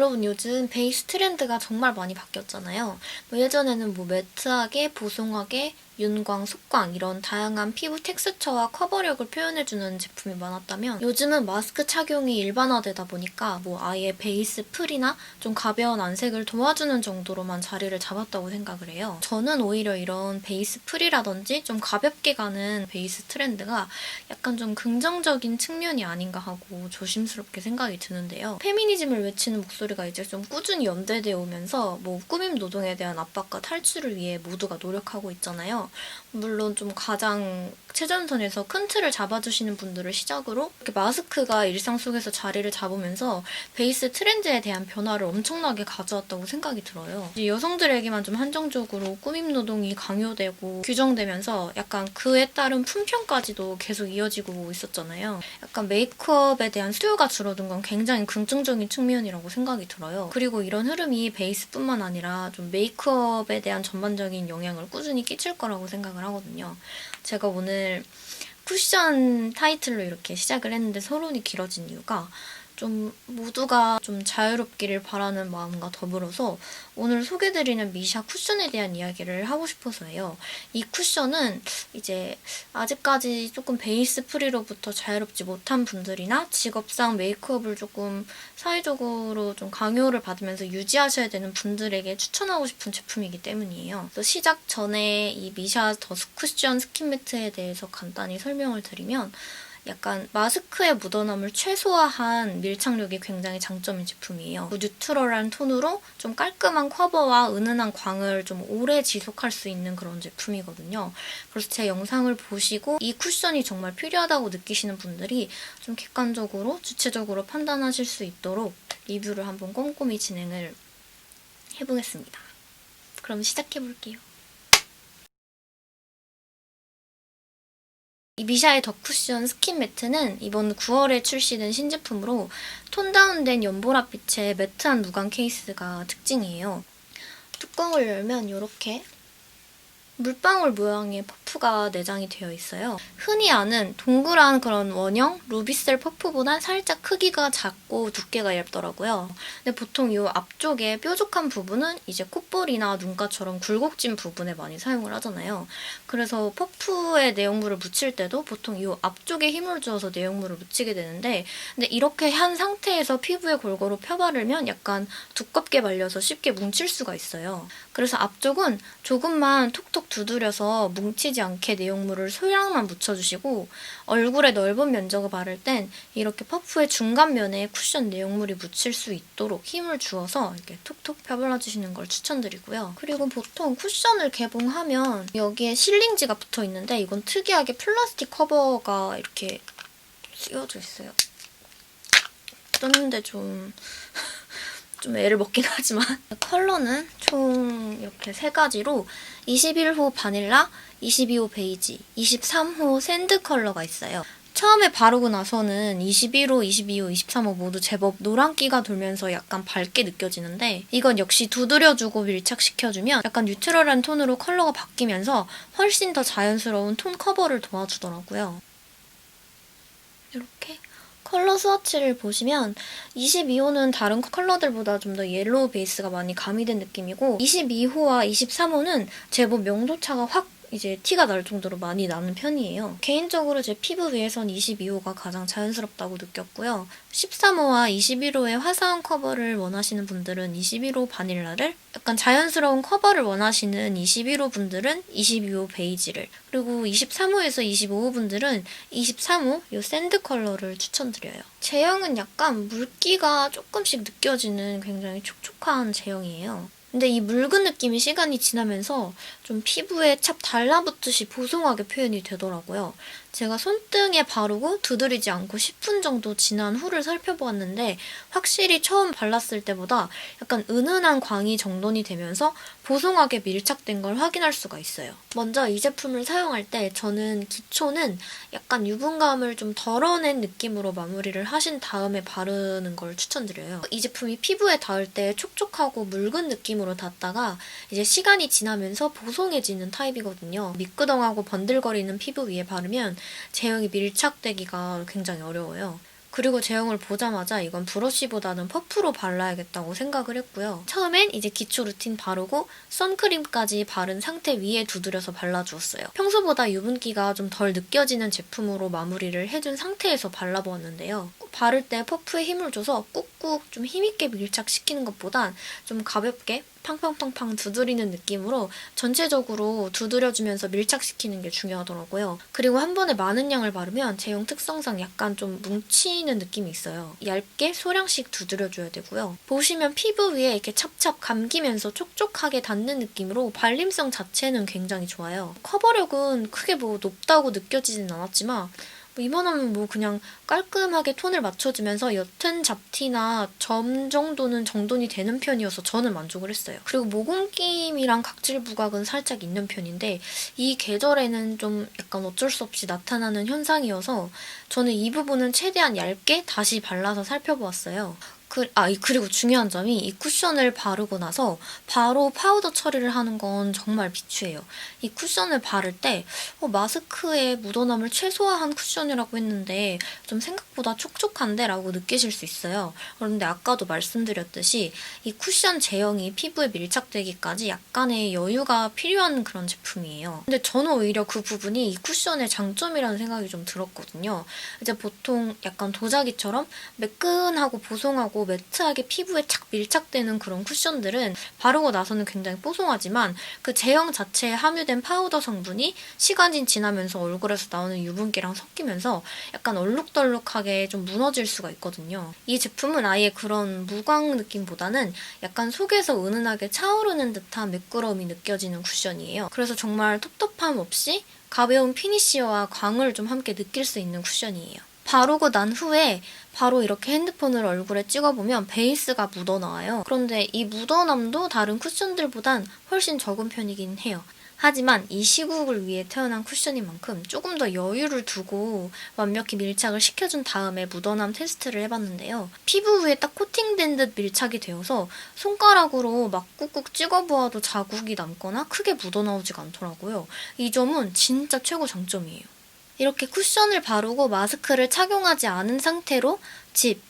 여러분 요즘 베이스 트렌드가 정말 많이 바뀌었잖아요. 예전에는 매트하게, 보송하게, 윤광, 속광 이런 다양한 피부 텍스처와 커버력을 표현해주는 제품이 많았다면 요즘은 마스크 착용이 일반화되다 보니까 아예 베이스 풀이나 좀 가벼운 안색을 도와주는 정도로만 자리를 잡았다고 생각을 해요. 저는 오히려 이런 베이스 풀이라든지 좀 가볍게 가는 베이스 트렌드가 약간 좀 긍정적인 측면이 아닌가 하고 조심스럽게 생각이 드는데요. 페미니즘을 외치는 목소리가 이제 좀 꾸준히 연대되어 오면서 꾸밈 노동에 대한 압박과 탈출을 위해 모두가 노력하고 있잖아요. 물론 좀 가장 최전선에서 큰 틀을 잡아주시는 분들을 시작으로 이렇게 마스크가 일상 속에서 자리를 잡으면서 베이스 트렌드에 대한 변화를 엄청나게 가져왔다고 생각이 들어요. 여성들에게만 좀 한정적으로 꾸밈 노동이 강요되고 규정되면서 약간 그에 따른 품평까지도 계속 이어지고 있었잖아요. 약간 메이크업에 대한 수요가 줄어든 건 굉장히 긍정적인 측면이라고 생각이 들어요. 그리고 이런 흐름이 베이스뿐만 아니라 좀 메이크업에 대한 전반적인 영향을 꾸준히 끼칠 거라고 생각을 하거든요. 제가 오늘 쿠션 타이틀로 이렇게 시작을 했는데 서론이 길어진 이유가 좀 모두가 좀 자유롭기를 바라는 마음과 더불어서 오늘 소개드리는 미샤 쿠션에 대한 이야기를 하고 싶어서예요. 이 쿠션은 이제 아직까지 조금 베이스 프리로부터 자유롭지 못한 분들이나 직업상 메이크업을 조금 사회적으로 좀 강요를 받으면서 유지하셔야 되는 분들에게 추천하고 싶은 제품이기 때문이에요. 그래서 시작 전에 이 미샤 더스 쿠션 스킨 매트에 대해서 간단히 설명을 드리면 약간 마스크의 묻어남을 최소화한 밀착력이 굉장히 장점인 제품이에요. 뉴트럴한 톤으로 좀 깔끔한 커버와 은은한 광을 좀 오래 지속할 수 있는 그런 제품이거든요. 그래서 제 영상을 보시고 이 쿠션이 정말 필요하다고 느끼시는 분들이 좀 객관적으로, 주체적으로 판단하실 수 있도록 리뷰를 한번 꼼꼼히 진행을 해보겠습니다. 그럼 시작해볼게요. 이 미샤의 더 쿠션 스킨 매트는 이번 9월에 출시된 신제품으로 톤 다운된 연보라빛의 매트한 무광 케이스가 특징이에요. 뚜껑을 열면 이렇게 물방울 모양의 퍼프가 내장이 되어 있어요. 흔히 아는 동그란 그런 원형 루비셀 퍼프보단 살짝 크기가 작고 두께가 얇더라고요. 근데 보통 이 앞쪽에 뾰족한 부분은 이제 콧볼이나 눈가처럼 굴곡진 부분에 많이 사용을 하잖아요. 그래서 퍼프에 내용물을 묻힐 때도 보통 이 앞쪽에 힘을 주어서 내용물을 묻히게 되는데 근데 이렇게 한 상태에서 피부에 골고루 펴바르면 약간 두껍게 말려서 쉽게 뭉칠 수가 있어요. 그래서 앞쪽은 조금만 톡톡 두드려서 뭉치지 않게 내용물을 소량만 묻혀주시고 얼굴에 넓은 면적을 바를 땐 이렇게 퍼프의 중간면에 쿠션 내용물이 묻힐 수 있도록 힘을 주어서 이렇게 톡톡 펴발라주시는 걸 추천드리고요. 그리고 보통 쿠션을 개봉하면 여기에 실링지가 붙어있는데 이건 특이하게 플라스틱 커버가 이렇게 씌워져 있어요. 떴는데 좀 애를 먹긴 하지만 컬러는 총 이렇게 3가지로 21호 바닐라, 22호 베이지, 23호 샌드 컬러가 있어요. 처음에 바르고 나서는 21호, 22호, 23호 모두 제법 노란기가 돌면서 약간 밝게 느껴지는데 이건 역시 두드려주고 밀착시켜주면 약간 뉴트럴한 톤으로 컬러가 바뀌면서 훨씬 더 자연스러운 톤 커버를 도와주더라고요. 이렇게 컬러 스와치를 보시면 22호는 다른 컬러들보다 좀 더 옐로우 베이스가 많이 가미된 느낌이고 22호와 23호는 제법 명도차가 확 이제 티가 날 정도로 많이 나는 편이에요. 개인적으로 제 피부 위에선 22호가 가장 자연스럽다고 느꼈고요. 13호와 21호의 화사한 커버를 원하시는 분들은 21호 바닐라를, 약간 자연스러운 커버를 원하시는 21호 분들은 22호 베이지를, 그리고 23호에서 25호 분들은 23호 이 샌드 컬러를 추천드려요. 제형은 약간 물기가 조금씩 느껴지는 굉장히 촉촉한 제형이에요. 근데 이 묽은 느낌이 시간이 지나면서 좀 피부에 찹 달라붙듯이 보송하게 표현이 되더라고요. 제가 손등에 바르고 두드리지 않고 10분 정도 지난 후를 살펴보았는데 확실히 처음 발랐을 때보다 약간 은은한 광이 정돈이 되면서 보송하게 밀착된 걸 확인할 수가 있어요. 먼저 이 제품을 사용할 때 저는 기초는 약간 유분감을 좀 덜어낸 느낌으로 마무리를 하신 다음에 바르는 걸 추천드려요. 이 제품이 피부에 닿을 때 촉촉하고 묽은 느낌으로 닿다가 이제 시간이 지나면서 보송해지는 타입이거든요. 미끄덩하고 번들거리는 피부 위에 바르면 제형이 밀착되기가 굉장히 어려워요. 그리고 제형을 보자마자 이건 브러쉬보다는 퍼프로 발라야겠다고 생각을 했고요. 처음엔 이제 기초 루틴 바르고 선크림까지 바른 상태 위에 두드려서 발라주었어요. 평소보다 유분기가 좀 덜 느껴지는 제품으로 마무리를 해준 상태에서 발라보았는데요. 바를 때 퍼프에 힘을 줘서 꾹꾹 좀 힘있게 밀착시키는 것보단 좀 가볍게 팡팡팡팡 두드리는 느낌으로 전체적으로 두드려주면서 밀착시키는 게 중요하더라고요. 그리고 한 번에 많은 양을 바르면 제형 특성상 약간 좀 뭉치는 느낌이 있어요. 얇게 소량씩 두드려줘야 되고요. 보시면 피부 위에 이렇게 찹찹 감기면서 촉촉하게 닿는 느낌으로 발림성 자체는 굉장히 좋아요. 커버력은 크게 뭐 높다고 느껴지진 않았지만 이만하면 뭐 그냥 깔끔하게 톤을 맞춰주면서 옅은 잡티나 점 정도는 정돈이 되는 편이어서 저는 만족을 했어요. 그리고 모공김이랑 각질 부각은 살짝 있는 편인데 이 계절에는 좀 약간 어쩔 수 없이 나타나는 현상이어서 저는 이 부분은 최대한 얇게 다시 발라서 살펴보았어요. 그리고 중요한 점이 이 쿠션을 바르고 나서 바로 파우더 처리를 하는 건 정말 비추해요. 이 쿠션을 바를 때 마스크의 묻어남을 최소화한 쿠션이라고 했는데 좀 생각보다 촉촉한데? 라고 느끼실 수 있어요. 그런데 아까도 말씀드렸듯이 이 쿠션 제형이 피부에 밀착되기까지 약간의 여유가 필요한 그런 제품이에요. 근데 저는 오히려 그 부분이 이 쿠션의 장점이라는 생각이 좀 들었거든요. 이제 보통 약간 도자기처럼 매끈하고 보송하고 매트하게 피부에 착 밀착되는 그런 쿠션들은 바르고 나서는 굉장히 뽀송하지만 그 제형 자체에 함유된 파우더 성분이 시간이 지나면서 얼굴에서 나오는 유분기랑 섞이면서 약간 얼룩덜룩하게 좀 무너질 수가 있거든요. 이 제품은 아예 그런 무광 느낌보다는 약간 속에서 은은하게 차오르는 듯한 매끄러움이 느껴지는 쿠션이에요. 그래서 정말 텁텁함 없이 가벼운 피니쉬와 광을 좀 함께 느낄 수 있는 쿠션이에요. 바르고 난 후에 바로 이렇게 핸드폰을 얼굴에 찍어보면 베이스가 묻어나와요. 그런데 이 묻어남도 다른 쿠션들보단 훨씬 적은 편이긴 해요. 하지만 이 시국을 위해 태어난 쿠션인 만큼 조금 더 여유를 두고 완벽히 밀착을 시켜준 다음에 묻어남 테스트를 해봤는데요. 피부 위에 딱 코팅된 듯 밀착이 되어서 손가락으로 막 꾹꾹 찍어보아도 자국이 남거나 크게 묻어나오지가 않더라고요. 이 점은 진짜 최고 장점이에요. 이렇게 쿠션을 바르고 마스크를 착용하지 않은 상태로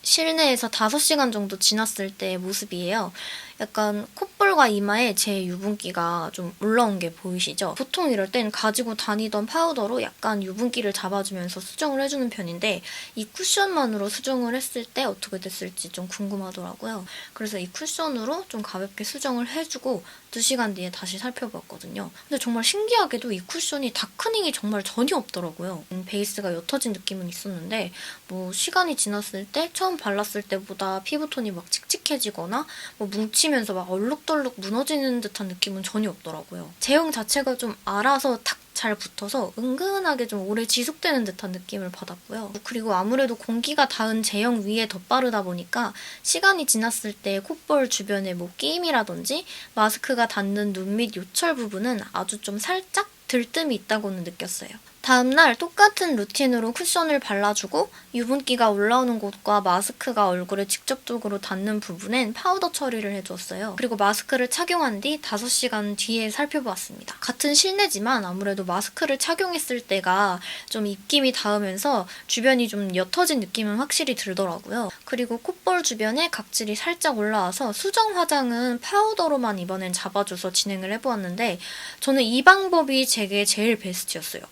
실내에서 5시간 정도 지났을 때의 모습이에요. 약간 콧볼과 이마에 제 유분기가 좀 올라온 게 보이시죠? 보통 이럴 땐 가지고 다니던 파우더로 약간 유분기를 잡아주면서 수정을 해주는 편인데 이 쿠션만으로 수정을 했을 때 어떻게 됐을지 좀 궁금하더라고요. 그래서 이 쿠션으로 좀 가볍게 수정을 해주고 2시간 뒤에 다시 살펴봤거든요. 근데 정말 신기하게도 이 쿠션이 다크닝이 정말 전혀 없더라고요. 베이스가 옅어진 느낌은 있었는데 뭐 시간이 지났을 때 처음 발랐을 때보다 피부톤이 막 칙칙해지거나 뭐 뭉치면서 막 얼룩덜룩 무너지는 듯한 느낌은 전혀 없더라고요. 제형 자체가 좀 알아서 탁 잘 붙어서 은근하게 좀 오래 지속되는 듯한 느낌을 받았고요. 그리고 아무래도 공기가 닿은 제형 위에 덧바르다 보니까 시간이 지났을 때 콧볼 주변에 뭐 끼임이라든지 마스크가 닿는 눈 밑 요철 부분은 아주 좀 살짝 들뜸이 있다고는 느꼈어요. 다음날 똑같은 루틴으로 쿠션을 발라주고 유분기가 올라오는 곳과 마스크가 얼굴에 직접적으로 닿는 부분엔 파우더 처리를 해주었어요. 그리고 마스크를 착용한 뒤 5시간 뒤에 살펴보았습니다. 같은 실내지만 아무래도 마스크를 착용했을 때가 좀 입김이 닿으면서 주변이 좀 옅어진 느낌은 확실히 들더라고요. 그리고 콧볼 주변에 각질이 살짝 올라와서 수정 화장은 파우더로만 이번엔 잡아줘서 진행을 해보았는데 저는 이 방법이 제게 제일 베스트였어요.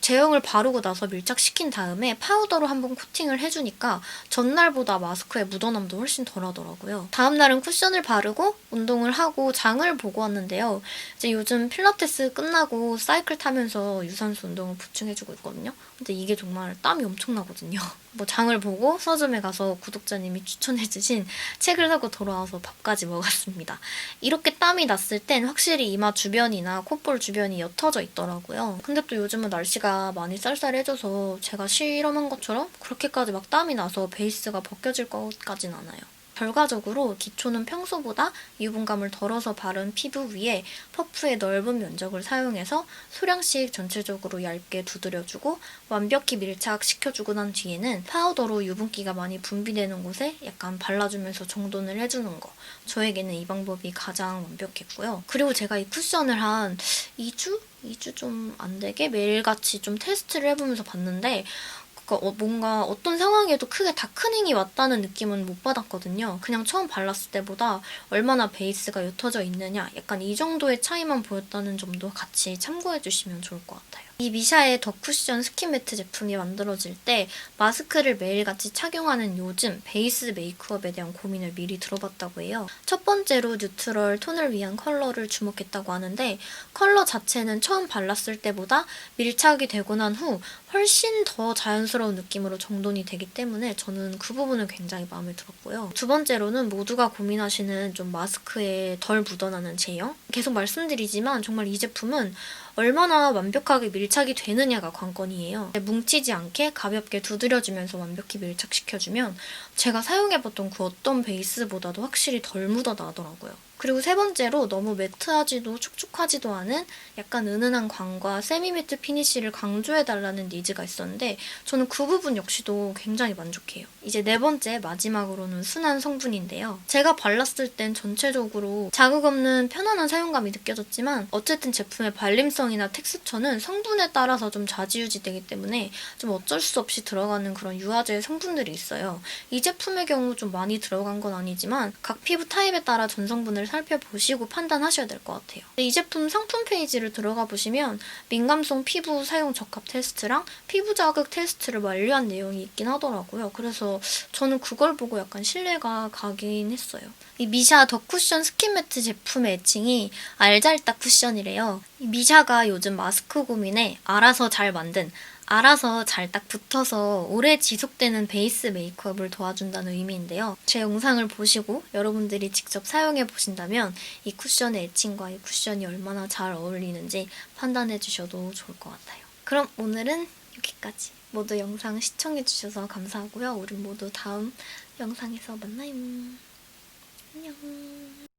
제형을 바르고 나서 밀착시킨 다음에 파우더로 한번 코팅을 해주니까 전날보다 마스크의 묻어남도 훨씬 덜하더라고요. 다음날은 쿠션을 바르고 운동을 하고 장을 보고 왔는데요. 이제 요즘 필라테스 끝나고 사이클 타면서 유산소 운동을 보충해주고 있거든요. 근데 이게 정말 땀이 엄청나거든요. 뭐 장을 보고 서점에 가서 구독자님이 추천해주신 책을 사고 돌아와서 밥까지 먹었습니다. 이렇게 땀이 났을 땐 확실히 이마 주변이나 콧볼 주변이 옅어져 있더라고요. 근데 또 요즘은 날씨가 많이 쌀쌀해져서 제가 실험한 것처럼 그렇게까지 막 땀이 나서 베이스가 벗겨질 것까진 않아요. 결과적으로 기초는 평소보다 유분감을 덜어서 바른 피부 위에 퍼프의 넓은 면적을 사용해서 소량씩 전체적으로 얇게 두드려주고 완벽히 밀착시켜주고 난 뒤에는 파우더로 유분기가 많이 분비되는 곳에 약간 발라주면서 정돈을 해주는 거. 저에게는 이 방법이 가장 완벽했고요. 그리고 제가 이 쿠션을 한 2주 좀 안 되게 매일같이 좀 테스트를 해보면서 봤는데 그러니까 뭔가 어떤 상황에도 크게 다크닝이 왔다는 느낌은 못 받았거든요. 그냥 처음 발랐을 때보다 얼마나 베이스가 옅어져 있느냐 약간 이 정도의 차이만 보였다는 점도 같이 참고해주시면 좋을 것 같아요. 이 미샤의 더 쿠션 스킨 매트 제품이 만들어질 때 마스크를 매일같이 착용하는 요즘 베이스 메이크업에 대한 고민을 미리 들어봤다고 해요. 첫 번째로 뉴트럴 톤을 위한 컬러를 주목했다고 하는데 컬러 자체는 처음 발랐을 때보다 밀착이 되고 난 후 훨씬 더 자연스러운 느낌으로 정돈이 되기 때문에 저는 그 부분은 굉장히 마음에 들었고요. 두 번째로는 모두가 고민하시는 좀 마스크에 덜 묻어나는 제형? 계속 말씀드리지만 정말 이 제품은 얼마나 완벽하게 밀착이 되느냐가 관건이에요. 뭉치지 않게 가볍게 두드려주면서 완벽히 밀착시켜주면 제가 사용해봤던 그 어떤 베이스보다도 확실히 덜 묻어나더라고요. 그리고 세 번째로 너무 매트하지도 촉촉하지도 않은 약간 은은한 광과 세미매트 피니쉬를 강조해달라는 니즈가 있었는데 저는 그 부분 역시도 굉장히 만족해요. 이제 네 번째 마지막으로는 순한 성분인데요. 제가 발랐을 땐 전체적으로 자극 없는 편안한 사용감이 느껴졌지만 어쨌든 제품의 발림성이나 텍스처는 성분에 따라서 좀 좌지우지되기 때문에 좀 어쩔 수 없이 들어가는 그런 유화제 성분들이 있어요. 이 제품의 경우 좀 많이 들어간 건 아니지만 각 피부 타입에 따라 전성분을 살펴보시고 판단하셔야 될 것 같아요. 이 제품 상품 페이지를 들어가 보시면 민감성 피부 사용 적합 테스트랑 피부 자극 테스트를 완료한 내용이 있긴 하더라고요. 그래서 저는 그걸 보고 약간 신뢰가 가긴 했어요. 이 미샤 더 쿠션 스킨 매트 제품의 애칭이 알잘딱 쿠션이래요. 이 미샤가 요즘 마스크 고민에 알아서 잘 만든 알아서 잘 딱 붙어서 오래 지속되는 베이스 메이크업을 도와준다는 의미인데요. 제 영상을 보시고 여러분들이 직접 사용해 보신다면 이 쿠션의 애칭과 이 쿠션이 얼마나 잘 어울리는지 판단해 주셔도 좋을 것 같아요. 그럼 오늘은 여기까지. 모두 영상 시청해 주셔서 감사하고요. 우리 모두 다음 영상에서 만나요. 안녕.